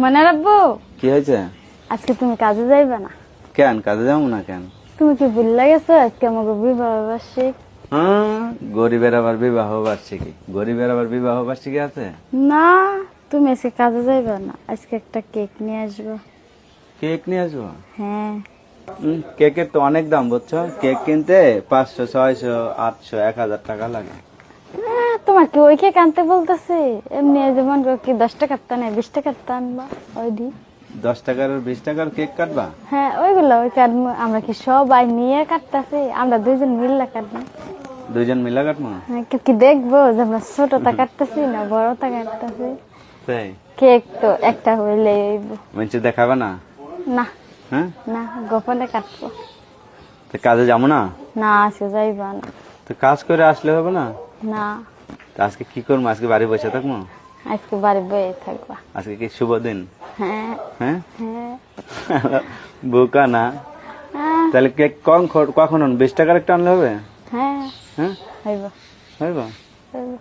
মানে রাখবো। কি হয়েছে? আজকে তুমি কাজে যাইবে না? কেন কাজে যাবো না কেন? তুমি কি ভুলে গেছো আজকে আমাকে বিবাহ বার্ষিক? গরিবের আবার বিবাহ বার্ষিকী? গরিবের আবার বিবাহ বার্ষিকী আছে? না, তুমি আজকে কাজে যাইবে না, আজকে একটা কেক নিয়ে আসবো। কেক নিয়ে আসবো? হ্যাঁ। কেকের তো অনেক দাম বুঝছো, কেক কিনতে 500, 600, 800, 1000 টাকা লাগে। তোমার কি ওই কেক আনতে বলতেছে? এমনি যেমন কি 10 টাকার তা নেই, 20 টাকার তা আনবা ওই দি। 10 টাকার 20 টাকার কেক কাটবা? হ্যাঁ ওইগুলো ওই কাটবো। আমরা কি সবাই নিয়ে কাটতেছি? আমরা দুইজন মিললে কাটবো। দুইজন মিলা কাটবো? হ্যাঁ, কেউ কি দেখবো যে আমরা ছোটটা কাটতেছি না বড়টা কাটতেছি? তাই? কেক তো একটা হইলে মানুষ দেখাবে না? না হ্যাঁ, না, গোপনে কাটবো। তো কাজে যাবো না? না আজকে যাইবা না। তো কাজ করে আসলে হবে না? না, তো আজকে কি করবো? আজকে বাড়ি বসে থাকবো? আজকে বাড়ি বয়ে থাকবা। আজকে কি শুভ দিন? হ্যাঁ হ্যাঁ, হ্যাঁ। বোকা না? তাহলে কেক কখন 20 টাকার একটা আনলে হবে? হ্যাঁ হ্যাঁ, হইব হইব। হইব।